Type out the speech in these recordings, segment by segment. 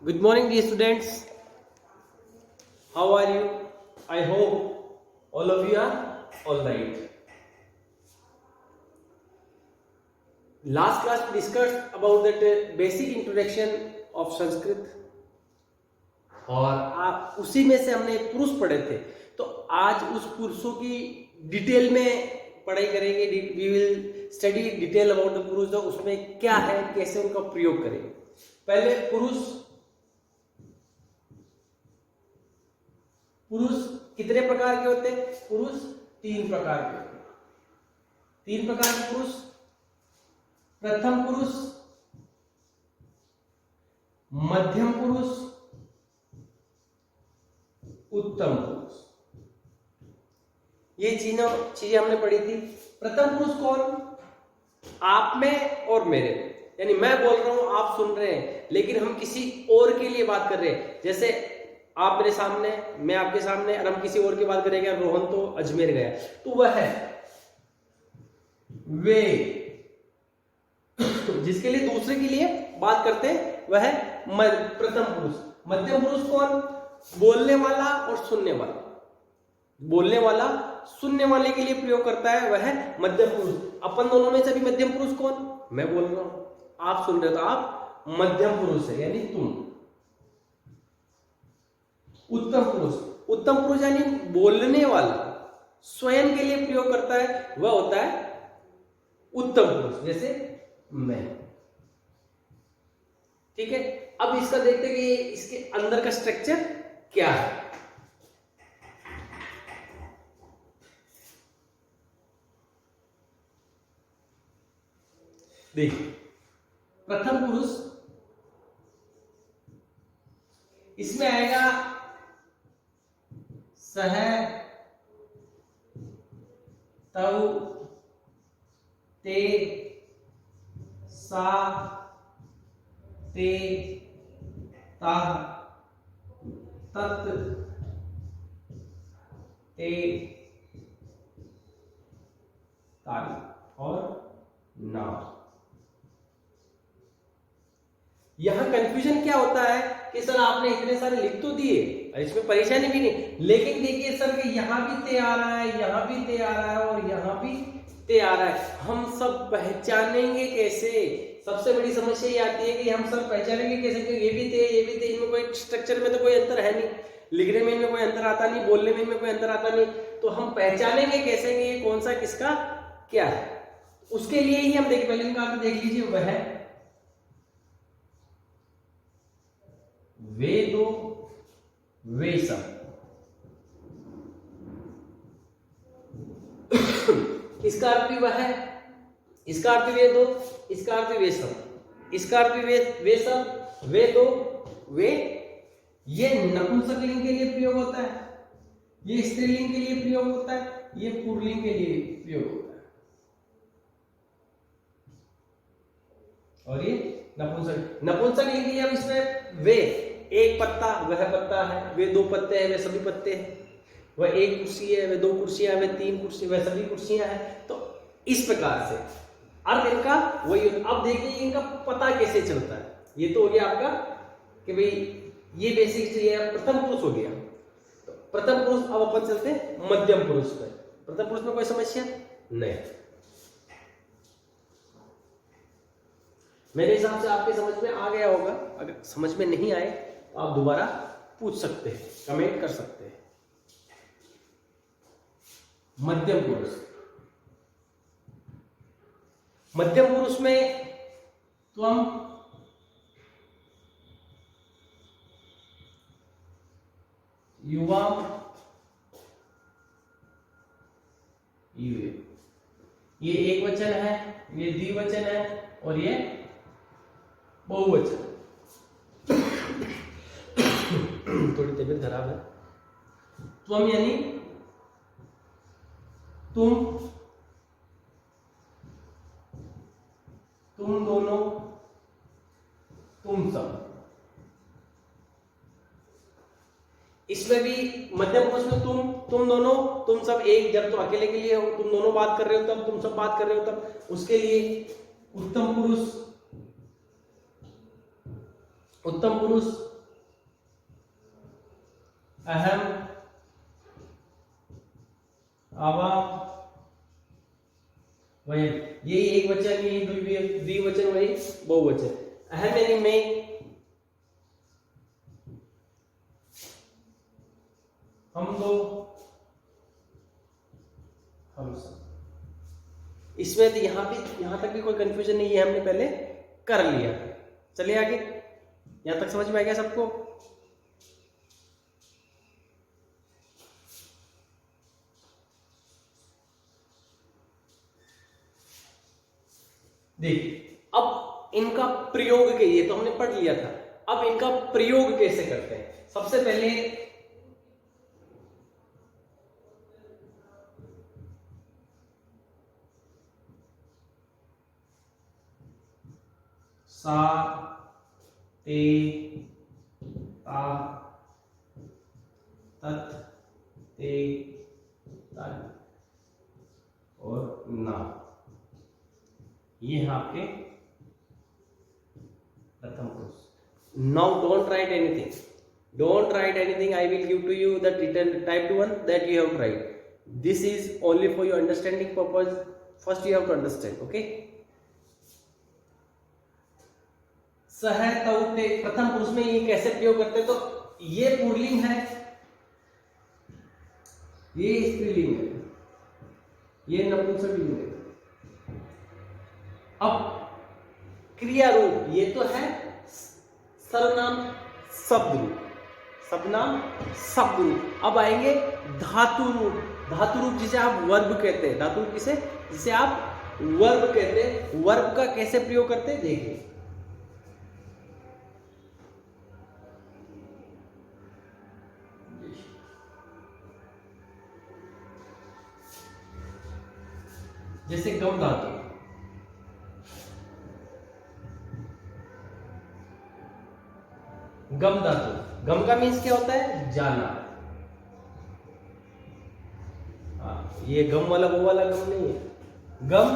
Good morning, dear students. How are you? I hope all of you are all right. Last class we discussed about that basic introduction of Sanskrit और उसी में से हमने पुरुष पढ़े थे. तो आज उस पुरुषों की डिटेल में पढ़ाई करेंगे. We will study detail about the पुरुष. तो उसमें क्या है, कैसे उनका प्रयोग करेंगे. पहले पुरुष कितने प्रकार के होते हैं? पुरुष तीन प्रकार के होते हैं. तीन प्रकार के पुरुष. प्रथम पुरुष, मध्यम पुरुष, उत्तम पुरुष. ये तीनों चीजें हमने पढ़ी थी. प्रथम पुरुष कौन? आप में और मेरे में. यानी मैं बोल रहा हूं, आप सुन रहे हैं, लेकिन हम किसी और के लिए बात कर रहे हैं. जैसे आप मेरे सामने, मैं आपके सामने, और हम किसी और की बात करेंगे. रोहन तो अजमेर गया, तो वह है वे जिसके लिए दूसरे के लिए बात करते हैं, वह है प्रथम पुरुष. मध्यम पुरुष कौन? बोलने वाला और सुनने वाला. बोलने वाला सुनने वाले के लिए प्रयोग करता है, वह है मध्यम पुरुष. अपन दोनों में से भी मध्यम पुरुष कौन? मैं बोल रहा हूं, आप सुन रहे हो, तो आप मध्यम पुरुष है, यानी तुम. उत्तम पुरुष. उत्तम पुरुष यानी बोलने वाला स्वयं के लिए प्रयोग करता है, वह होता है उत्तम पुरुष. जैसे मैं. ठीक है. अब इसका देखते हैं कि इसके अंदर का स्ट्रक्चर क्या है. देखिए, प्रथम पुरुष इसमें आएगा सह, तौ, ते, सा, ते, ताः, तत्, ते, ताई और ना. यहां कंफ्यूजन क्या होता है कि सर आपने इतने सारे लिख तो दिए, इसमें परेशानी भी नहीं, लेकिन देखिए सर कि यहां भी ते आ रहा है, यहां भी ते आ रहा है और यहां भी ते आ रहा है. हम सब पहचानेंगे कैसे? सबसे बड़ी समस्या ये आती है कि हम सब पहचानेंगे कैसे कि ये भी थे, ये भी थे. इनमें कोई स्ट्रक्चर में तो कोई अंतर है नहीं, लिखने में इनमें कोई अंतर आता नहीं, बोलने में इनमें कोई अंतर आता नहीं. तो हम पहचानेंगे कैसे कि ये कौन सा किसका क्या है? उसके लिए ही हम देखिए, पहले इनका अर्थ देख लीजिए. वह है वे दो, वे सब. इसका अर्थ भी वह है, इसका अर्थ भी वे दो, इसका अर्थ भी वे सब, इसका अर्थ भी वे सब, वे दो, वे. ये नपुंसकलिंग के लिए प्रयोग होता है, ये स्त्रीलिंग के लिए प्रयोग होता है, ये पुल्लिंग के लिए प्रयोग होता है, और ये नपुंसकलिंग के लिए अब इसमें वे एक पत्ता, वह पत्ता है. वे दो पत्ते हैं, वे सभी पत्ते हैं. वह एक कुर्सी है, वे दो कुर्सियां, वे तीन कुर्सी, वह सभी कुर्सियां हैं. तो इस प्रकार से अर्थ इनका वही. अब देखिए इनका पता कैसे चलता है. ये तो हो गया आपका कि भाई ये बेसिक चीज. प्रथम पुरुष हो गया. तो प्रथम पुरुष. अब अपन चलते हैं मध्यम पुरुष पे. प्रथम पुरुष में कोई समस्या नहीं. मेरे हिसाब से आपके समझ में आ गया होगा. अगर समझ में नहीं आए तो आप दोबारा पूछ सकते हैं, कमेंट कर सकते हैं. मध्यम पुरुष. मध्यम पुरुष में तो हम युवा, युवे, ये एक वचन है, ये द्विवचन है और ये बहुवचन. थोड़ी तबीयत खराब है. त्वम यानी तुम, तुम दोनों, तुम सब. इसमें भी मध्यम पुरुष में तुम दोनों, तुम सब. एक जब तो अकेले के लिए हो, तुम दोनों बात कर रहे हो तब, तुम सब बात कर रहे हो तब, उसके लिए उत्तम पुरुष. उत्तम पुरुष अहम, आवाम, वही यही एक वचन, यही द्विवचन, वही बहुवचन। अहम यानी मैं, हम दो, हम सब। इसमें तो यहां तक भी कोई कंफ्यूजन नहीं है, हमने पहले कर लिया। चलिए आगे, यहां तक समझ में आ गया सबको? देखिए अब इनका प्रयोग के, ये तो हमने पढ़ लिया था, अब इनका प्रयोग कैसे करते हैं। सबसे पहले सा, ते, ता, तत, ते, तन और ना, ये है आपके प्रथम पुरुष। Now don't write anything, don't write anything, I will give to you the written type 1 that you have to write. This is only for your understanding purpose. First you have to understand, okay? सह, तौ, ते, प्रथम पुरुष में ये कैसे प्रयोग करते हैं? तो ये पुल्लिंग है, ये स्त्रीलिंग है, ये नपुंसकलिंग है। अब क्रिया रूप, ये तो है सर्वनाम शब्द रूप, सर्वनाम शब्द रूप। अब आएंगे धातु रूप, धातु रूप जिसे आप वर्ब कहते हैं, धातु रूप किसे, जिसे आप वर्ब कहते हैं। वर्ब का कैसे प्रयोग करते हैं देखिए। जैसे गम धातु, गम धातु, गम का मीन्स क्या होता है? जाना। ये गम वाला वो वाला गम नहीं है। गम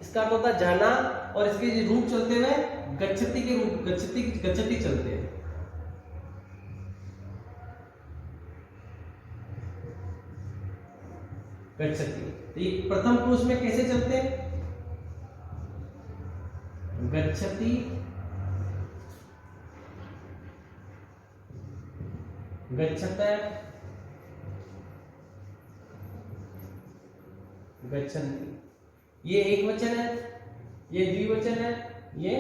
इसका अर्थ होता है जाना, और इसके रूप चलते हुए गच्छति के रूप, गच्छति चलते हैं। गच्छति, तो ये प्रथम पुरुष में कैसे चलते हैं? गच्छति, गच्छते, गच्छन्ति। ये एक वचन है, ये द्विवचन है, ये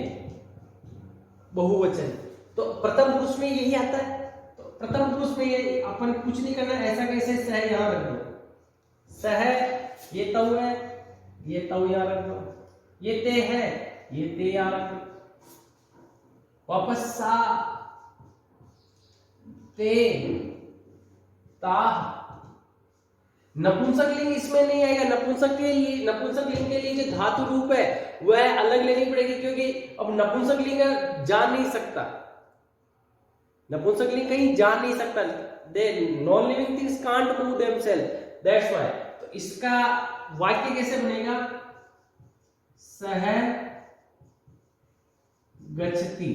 बहुवचन। तो प्रथम पुरुष में यही आता है। तो प्रथम पुरुष में ये अपन कुछ नहीं करना, ऐसा कैसे सह यहां रख दो, सह, ये तौ है, ये तौ यहां रख दो, ये ते है, ये ते यहां रख दो, वापस सा, ते, ता। नपुंसकलिंग इसमें नहीं आएगा। नपुंसकलिंग के लिए जो धातु रूप है वह अलग लेनी पड़ेगी, क्योंकि अब नपुंसकलिंग जा नहीं सकता, नपुंसकलिंग कहीं जा नहीं सकता। They non living things can't move themselves, that's why. तो इसका वाक्य कैसे बनेगा? सह गच्छति,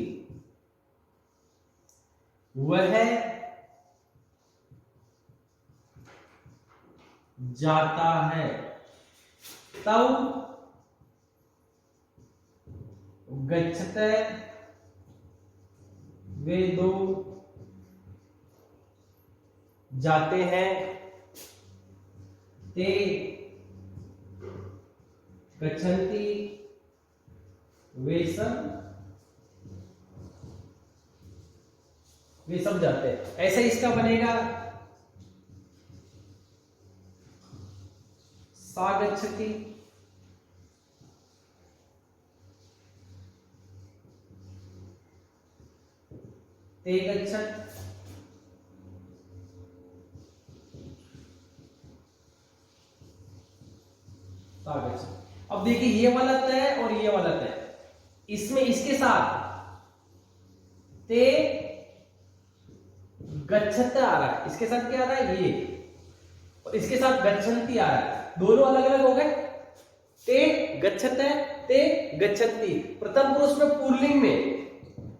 वह जाता है, तौ गच्छते, वे दो जाते हैं, ते गच्छन्ति, वे सब जाते हैं। ऐसे इसका बनेगा सा गच्छति, ते गच्छत्, सा गच्छत्। अब देखिए ये वाला तय और ये वाला तय, इसमें इसके साथ ते गच्छत आ रहा है, इसके साथ क्या आ रहा है ये, और इसके साथ गच्छन्ति आ रहा है, दोनों अलग अलग हो गए। ते गच्छत है, ते गच्छन्ति। प्रथम पुरुष में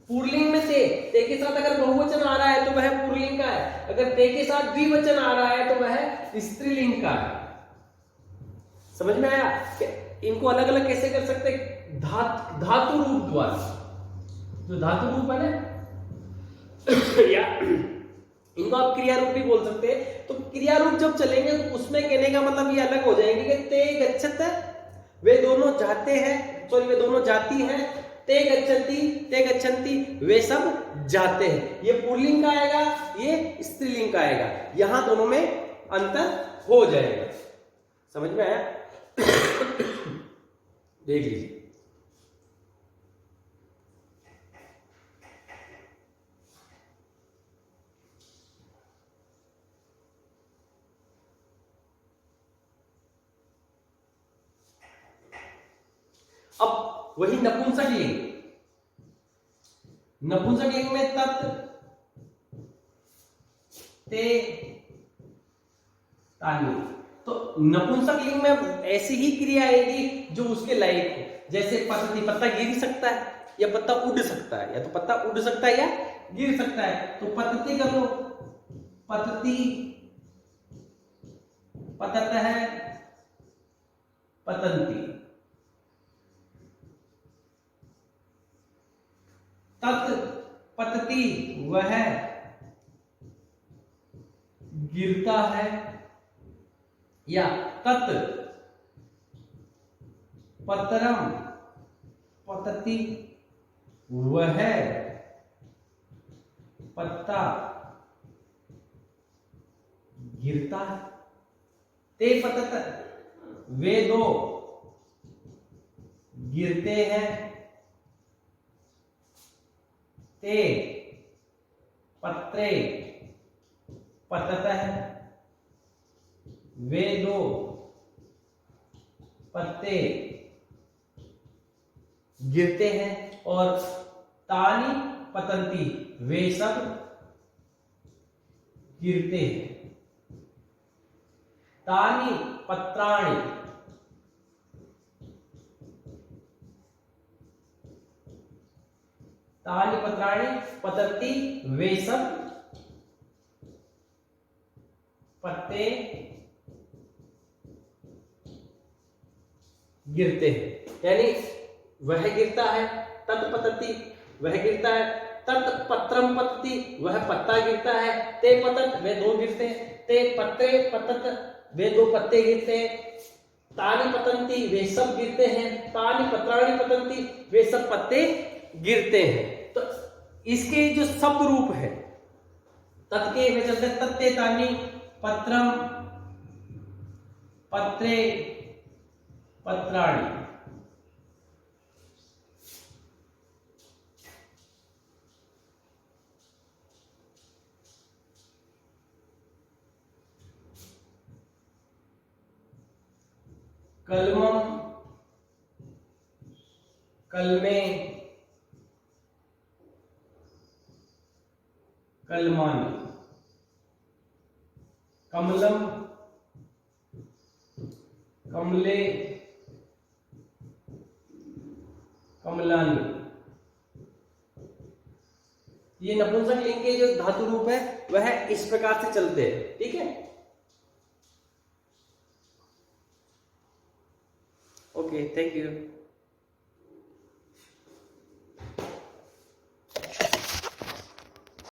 पुल्लिंग में ते के साथ अगर बहुवचन आ रहा है तो वह पुल्लिंग का है। अगर ते के साथ द्विवचन आ रहा है तो वह स्त्रीलिंग का है। समझ में आया? इनको अलग अलग कैसे कर सकते हैं? धातु रूप द्वारा। जो धातु रूप है ना या इनको आप क्रिया रूप भी बोल सकते हैं। तो क्रिया रूप जब चलेंगे तो उसमें कहने का मतलब ये अलग हो जाएंगे कि ते गच्छत है, वे दोनों जाते हैं, सॉरी वे दोनों जाती हैं, ते गच्छन्ति, ते गच्छन्ति, वे सब जाते हैं। ये पुल्लिंग का आएगा, ये स्त्रीलिंग का आएगा, यहां दोनों में अंतर हो जाएगा। समझ में आया? देख लीजिए। अब वही नपुंसक लिंग, नपुंसक लिंग में तत्, ते, तानी। तो नपुंसक लिंग में ऐसी ही क्रिया आएगी जो उसके लायक हो। जैसे पतति, पत्ता गिर सकता है या पत्ता उड़ सकता है, या तो पत्ता उड़ सकता है या गिर सकता है। तो पतति कर लो, पतति, पतत है, पतंती। तत्, पतति, वह गिरता है, या तत्, पत्रम, पतति, वह पत्ता गिरता है। ते पतत, वे दो गिरते हैं, ते पत्रे पततः, वे दो पत्ते गिरते हैं। और तानी पतंती, वे सब गिरते हैं। तानी पत्राणि, तानि पत्राणि पतन्ति, वे सब पत्ते गिरते हैं। यानी वह गिरता है, तत्पतति, वह गिरता है, तत्पत्रम पतति, वह पत्ता गिरता है, ते पतत, वे दो गिरते हैं, ते पत्रे पतत, वे दो पत्ते गिरते हैं, तानि पतन्ति, वे सब गिरते हैं, तानि पत्राणि पतन्ति, वे सब पत्ते गिरते हैं। तो इसके जो शब्द रूप है तत् के में चलते तत्ते तानि, पत्रम, पत्रे, पत्राणि। कलमम, कलमे, कलमानी। कमलम, कमले, कमलानी। ये नपुंसक लिंग के जो धातु रूप है वह इस प्रकार से चलते हैं। ठीक है, ओके, थैंक यू।